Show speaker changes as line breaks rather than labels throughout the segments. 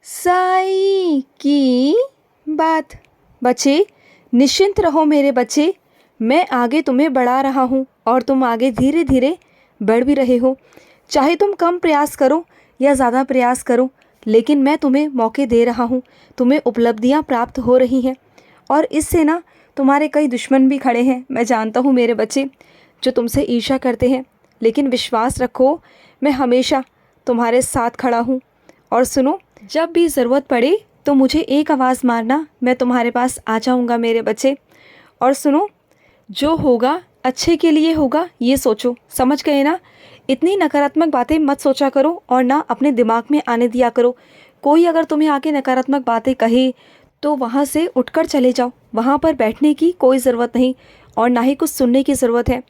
साई की बात। बच्चे निश्चिंत रहो मेरे बच्चे, मैं आगे तुम्हें बढ़ा रहा हूँ और तुम आगे धीरे धीरे बढ़ भी रहे हो। चाहे तुम कम प्रयास करो या ज़्यादा प्रयास करो, लेकिन मैं तुम्हें मौके दे रहा हूँ, तुम्हें उपलब्धियाँ प्राप्त हो रही हैं। और इससे ना तुम्हारे कई दुश्मन भी खड़े हैं, मैं जानता हूँ मेरे बच्चे, जो तुमसे ईर्ष्या करते हैं। लेकिन विश्वास रखो, मैं हमेशा तुम्हारे साथ खड़ा हूँ। और सुनो, जब भी ज़रूरत पड़े तो मुझे एक आवाज़ मारना, मैं तुम्हारे पास आ जाऊँगा मेरे बच्चे। और सुनो, जो होगा अच्छे के लिए होगा, ये सोचो, समझ गए ना? इतनी नकारात्मक बातें मत सोचा करो और ना अपने दिमाग में आने दिया करो। कोई अगर तुम्हें आके नकारात्मक बातें कहे तो वहाँ से उठकर चले जाओ, वहाँ पर बैठने की कोई ज़रूरत नहीं और ना ही कुछ सुनने की ज़रूरत है,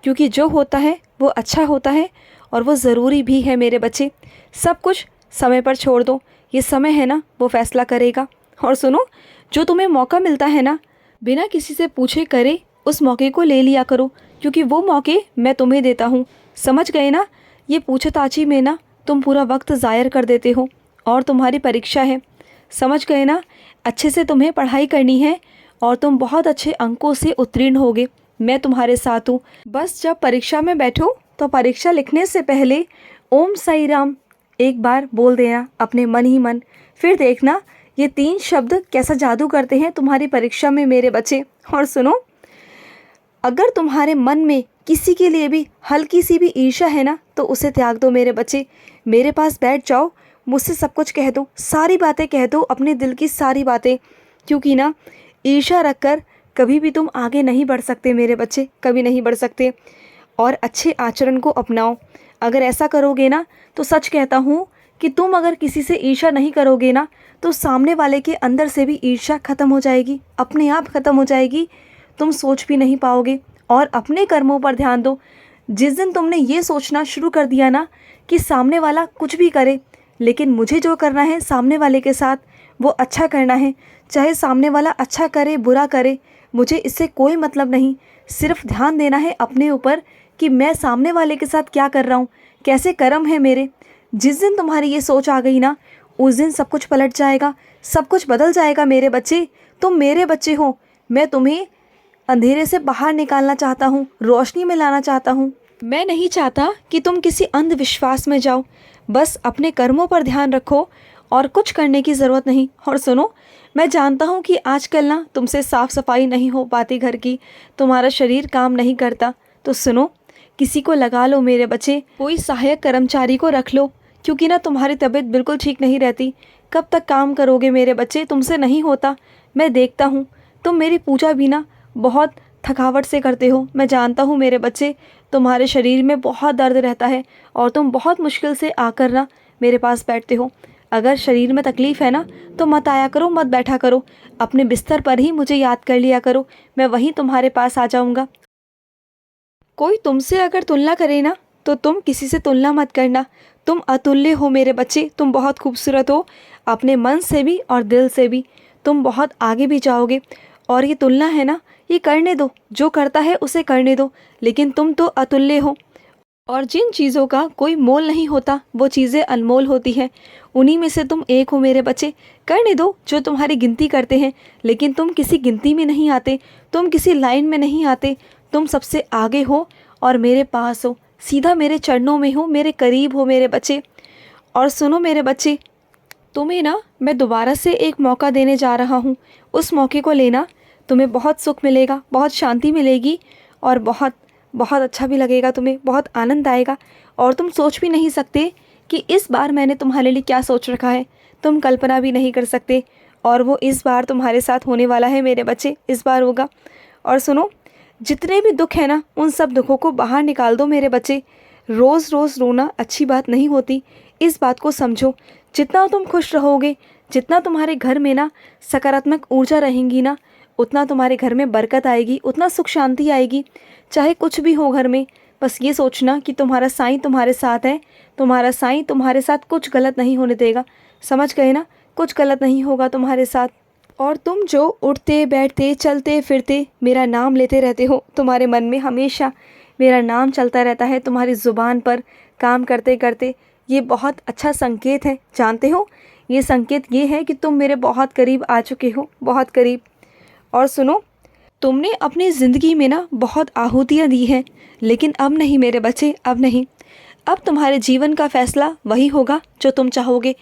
क्योंकि जो होता है वो अच्छा होता है और वो ज़रूरी भी है मेरे बच्चे। सब कुछ समय पर छोड़ दो, ये समय है ना वो फ़ैसला करेगा। और सुनो, जो तुम्हें मौका मिलता है ना, बिना किसी से पूछे करे उस मौके को ले लिया करो, क्योंकि वो मौके मैं तुम्हें देता हूँ, समझ गए ना? ये पूछताछी में ना तुम पूरा वक्त ज़ायर कर देते हो और तुम्हारी परीक्षा है, समझ गए ना? अच्छे से तुम्हें पढ़ाई करनी है और तुम बहुत अच्छे अंकों से उत्तीर्ण होगे, मैं तुम्हारे साथ हूँ। बस जब परीक्षा में बैठो तो परीक्षा लिखने से पहले ओम साई राम एक बार बोल देना अपने मन ही मन, फिर देखना ये 3 शब्द कैसा जादू करते हैं तुम्हारी परीक्षा में मेरे बच्चे। और सुनो, अगर तुम्हारे मन में किसी के लिए भी हल्की सी भी ईर्ष्या है ना, तो उसे त्याग दो मेरे बच्चे। मेरे पास बैठ जाओ, मुझसे सब कुछ कह दो, सारी बातें कह दो, अपने दिल की सारी बातें, क्योंकि ना ईर्ष्या रखकर कभी भी तुम आगे नहीं बढ़ सकते मेरे बच्चे, कभी नहीं बढ़ सकते। और अच्छे आचरण को अपनाओ, अगर ऐसा करोगे ना तो सच कहता हूँ कि तुम अगर किसी से ईर्ष्या नहीं करोगे ना, तो सामने वाले के अंदर से भी ईर्ष्या ख़त्म हो जाएगी, अपने आप ख़त्म हो जाएगी, तुम सोच भी नहीं पाओगे। और अपने कर्मों पर ध्यान दो। जिस दिन तुमने ये सोचना शुरू कर दिया ना कि सामने वाला कुछ भी करे, लेकिन मुझे जो करना है सामने वाले के साथ वो अच्छा करना है, चाहे सामने वाला अच्छा करे बुरा करे, मुझे इससे कोई मतलब नहीं। सिर्फ ध्यान देना है अपने ऊपर कि मैं सामने वाले के साथ क्या कर रहा हूँ, कैसे कर्म है मेरे। जिस दिन तुम्हारी ये सोच आ गई ना, उस दिन सब कुछ पलट जाएगा, सब कुछ बदल जाएगा मेरे बच्चे। तुम मेरे बच्चे हो, मैं तुम्हें अंधेरे से बाहर निकालना चाहता हूँ, रोशनी में लाना चाहता हूँ। मैं नहीं चाहता कि तुम किसी अंधविश्वास में जाओ, बस अपने कर्मों पर ध्यान रखो और कुछ करने की ज़रूरत नहीं। और सुनो, मैं जानता हूँ कि आजकल ना तुमसे साफ़ सफाई नहीं हो पाती घर की, तुम्हारा शरीर काम नहीं करता, तो सुनो, किसी को लगा लो मेरे बच्चे, कोई सहायक कर्मचारी को रख लो, क्योंकि ना तुम्हारी तबीयत बिल्कुल ठीक नहीं रहती। कब तक काम करोगे मेरे बच्चे, तुमसे नहीं होता, मैं देखता हूँ। तुम मेरी पूजा भी ना बहुत थकावट से करते हो, मैं जानता हूँ मेरे बच्चे, तुम्हारे शरीर में बहुत दर्द रहता है और तुम बहुत मुश्किल से आकर ना मेरे पास बैठते हो। अगर शरीर में तकलीफ़ है ना तो मत आया करो, मत बैठा करो, अपने बिस्तर पर ही मुझे याद कर लिया करो, मैं वहीं तुम्हारे पास आ जाऊँगा। कोई तुमसे अगर तुलना करे ना तो तुम किसी से तुलना मत करना, तुम अतुल्य हो मेरे बच्चे, तुम बहुत खूबसूरत हो, अपने मन से भी और दिल से भी तुम बहुत आगे भी जाओगे। और ये तुलना है ना, ये करने दो, जो करता है उसे करने दो, लेकिन तुम तो अतुल्य हो। और जिन चीज़ों का कोई मोल नहीं होता वो चीज़ें अनमोल होती हैं, उन्हीं में से तुम एक हो मेरे बच्चे। करने दो जो तुम्हारी गिनती करते हैं, लेकिन तुम किसी गिनती में नहीं आते, तुम किसी लाइन में नहीं आते, तुम सबसे आगे हो और मेरे पास हो, सीधा मेरे चरणों में हो, मेरे करीब हो मेरे बच्चे। और सुनो मेरे बच्चे, तुम्हें ना मैं दोबारा से एक मौका देने जा रहा हूँ, उस मौके को लेना, तुम्हें बहुत सुख मिलेगा, बहुत शांति मिलेगी और बहुत बहुत अच्छा भी लगेगा, तुम्हें बहुत आनंद आएगा। और तुम सोच भी नहीं सकते कि इस बार मैंने तुम्हारे लिए क्या सोच रखा है, तुम कल्पना भी नहीं कर सकते। और वो इस बार तुम्हारे साथ होने वाला है मेरे बच्चे, इस बार होगा। और सुनो, जितने भी दुख है ना उन सब दुखों को बाहर निकाल दो मेरे बच्चे। रोज़ रोज़ रोना अच्छी बात नहीं होती, इस बात को समझो। जितना तुम खुश रहोगे, जितना तुम्हारे घर में ना सकारात्मक ऊर्जा रहेंगी ना, उतना तुम्हारे घर में बरकत आएगी, उतना सुख शांति आएगी। चाहे कुछ भी हो घर में, बस ये सोचना कि तुम्हारा साईं तुम्हारे साथ है, तुम्हारा साईं तुम्हारे साथ कुछ गलत नहीं होने देगा, समझ गए ना? कुछ गलत नहीं होगा तुम्हारे साथ। और तुम जो उठते बैठते चलते फिरते मेरा नाम लेते रहते हो, तुम्हारे मन में हमेशा मेरा नाम चलता रहता है, तुम्हारी ज़ुबान पर काम करते करते, ये बहुत अच्छा संकेत है, जानते हो? ये संकेत ये है कि तुम मेरे बहुत करीब आ चुके हो, बहुत करीब। और सुनो, तुमने अपनी ज़िंदगी में ना बहुत आहुतियाँ दी हैं, लेकिन अब नहीं मेरे बच्चे, अब नहीं। अब तुम्हारे जीवन का फैसला वही होगा जो तुम चाहोगे।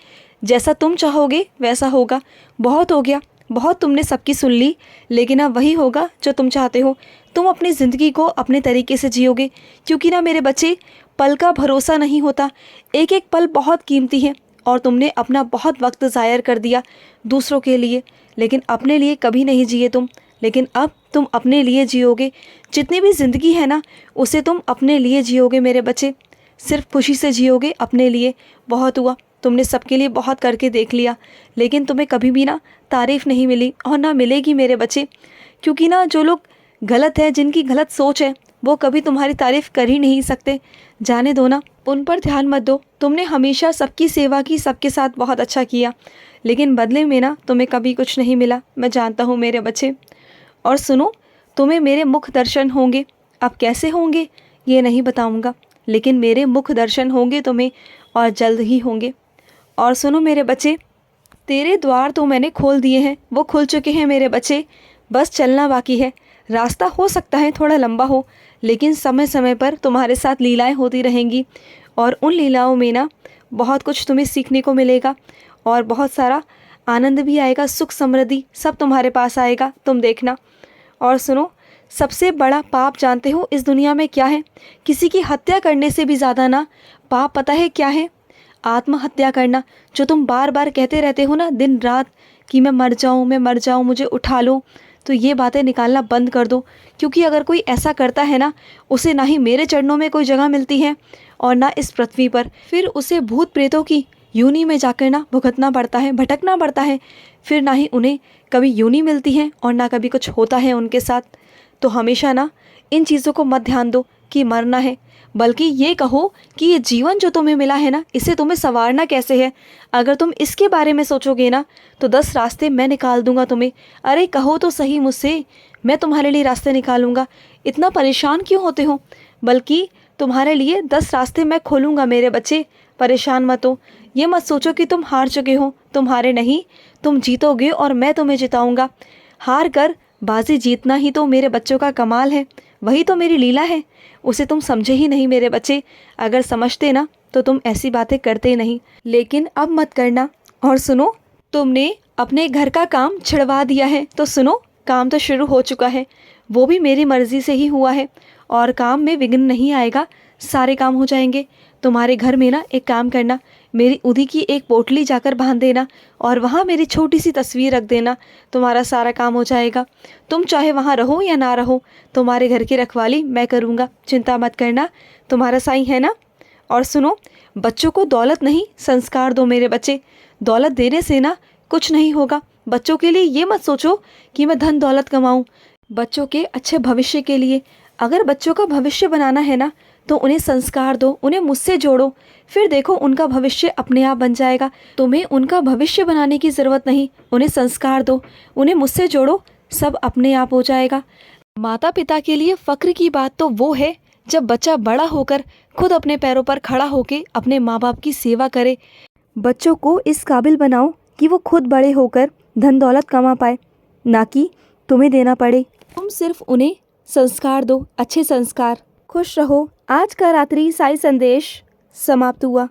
जैसा तुम चाहोगे वैसा होगा। बहुत हो गया, बहुत तुमने सबकी सुन ली, लेकिन अब वही होगा जो तुम चाहते हो। तुम अपनी ज़िंदगी को अपने तरीके से जियोगे, क्योंकि ना मेरे बच्चे, पल का भरोसा नहीं होता। एक एक पल बहुत कीमती है और तुमने अपना बहुत वक्त ज़ाया कर दिया दूसरों के लिए, लेकिन अपने लिए कभी नहीं जिए तुम। लेकिन अब तुम अपने लिए जियोगे। जितनी भी ज़िंदगी है ना, उसे तुम अपने लिए जियोगे मेरे बच्चे। सिर्फ खुशी से जियोगे अपने लिए। बहुत हुआ, तुमने सबके लिए बहुत करके देख लिया, लेकिन तुम्हें कभी भी ना तारीफ़ नहीं मिली और ना मिलेगी मेरे बच्चे। क्योंकि ना जो लोग गलत है, जिनकी गलत सोच है, वो कभी तुम्हारी तारीफ़ कर ही नहीं सकते। जाने दो ना, उन पर ध्यान मत दो। तुमने हमेशा सबकी सेवा की, सबके साथ बहुत अच्छा किया, लेकिन बदले में ना तुम्हें कभी कुछ नहीं मिला। मैं जानता हूँ मेरे बच्चे। और सुनो, तुम्हें मेरे मुख दर्शन होंगे। अब कैसे होंगे ये नहीं बताऊँगा, लेकिन मेरे मुख दर्शन होंगे तुम्हें, और जल्द ही होंगे। और सुनो मेरे बच्चे, तेरे द्वार तो मैंने खोल दिए हैं, वो खुल चुके हैं मेरे बच्चे। बस चलना बाकी है। रास्ता हो सकता है थोड़ा लंबा हो, लेकिन समय समय पर तुम्हारे साथ लीलाएं होती रहेंगी, और उन लीलाओं में ना बहुत कुछ तुम्हें सीखने को मिलेगा, और बहुत सारा आनंद भी आएगा, सुख समृद्धि सब तुम्हारे पास आएगा, तुम देखना। और सुनो, सबसे बड़ा पाप जानते हो इस दुनिया में क्या है? किसी की हत्या करने से भी ज़्यादा ना पाप पता है क्या है? आत्महत्या करना। जो तुम बार बार कहते रहते हो ना दिन रात कि मैं मर जाऊँ, मैं मर जाऊँ, मुझे उठा लो, तो ये बातें निकालना बंद कर दो। क्योंकि अगर कोई ऐसा करता है ना, उसे ना ही मेरे चरणों में कोई जगह मिलती है और ना इस पृथ्वी पर। फिर उसे भूत प्रेतों की योनि में जाकर ना भुगतना पड़ता है, भटकना पड़ता है। फिर ना ही उन्हें कभी योनि मिलती है और ना कभी कुछ होता है उनके साथ। तो हमेशा ना इन चीज़ों को मत ध्यान दो कि मरना है, बल्कि ये कहो कि ये जीवन जो तुम्हें मिला है ना, इसे तुम्हें संवारना कैसे है। अगर तुम इसके बारे में सोचोगे ना, तो 10 रास्ते मैं निकाल दूंगा तुम्हें। अरे कहो तो सही मुझसे, मैं तुम्हारे लिए रास्ते निकालूंगा। इतना परेशान क्यों होते हो? बल्कि तुम्हारे लिए 10 रास्ते मैं खोलूंगा मेरे बच्चे। परेशान मत हो। ये मत सोचो कि तुम हार चुके हो, तुम हारे नहीं, तुम जीतोगे और मैं तुम्हें जिताऊंगा। हार कर बाजी जीतना ही तो मेरे बच्चों का कमाल है, वही तो मेरी लीला है। उसे तुम समझे ही नहीं मेरे बच्चे। अगर समझते ना तो तुम ऐसी बातें करते नहीं, लेकिन अब मत करना। और सुनो, तुमने अपने घर का काम छिड़वा दिया है, तो सुनो, काम तो शुरू हो चुका है। वो भी मेरी मर्ज़ी से ही हुआ है, और काम में विघ्न नहीं आएगा, सारे काम हो जाएंगे। तुम्हारे घर में ना एक काम करना, मेरी उदी की एक पोटली जाकर बांध देना और वहाँ मेरी छोटी सी तस्वीर रख देना। तुम्हारा सारा काम हो जाएगा। तुम चाहे वहाँ रहो या ना रहो, तुम्हारे घर की रखवाली मैं करूँगा, चिंता मत करना। तुम्हारा साईं है ना। और सुनो, बच्चों को दौलत नहीं, संस्कार दो मेरे बच्चे। दौलत देने से ना कुछ नहीं होगा। बच्चों के लिए ये मत सोचो कि मैं धन दौलत कमाऊँ। बच्चों के अच्छे भविष्य के लिए, अगर बच्चों का भविष्य बनाना है ना, तो उन्हें संस्कार दो, उन्हें मुझसे जोड़ो। फिर देखो उनका भविष्य अपने आप बन जाएगा। तुम्हें उनका भविष्य बनाने की ज़रूरत नहीं, उन्हें संस्कार दो, उन्हें मुझसे जोड़ो, सब अपने आप हो जाएगा। माता पिता के लिए फ़क्र की बात तो वो है जब बच्चा बड़ा होकर खुद अपने पैरों पर खड़ा होकर अपने माँ बाप की सेवा करे। बच्चों को इस काबिल बनाओ कि वो खुद बड़े होकर धन दौलत कमा पाए, ना कि तुम्हें देना पड़े। तुम सिर्फ उन्हें संस्कार दो, अच्छे संस्कार। खुश रहो। आज का रात्रि साई संदेश समाप्त हुआ।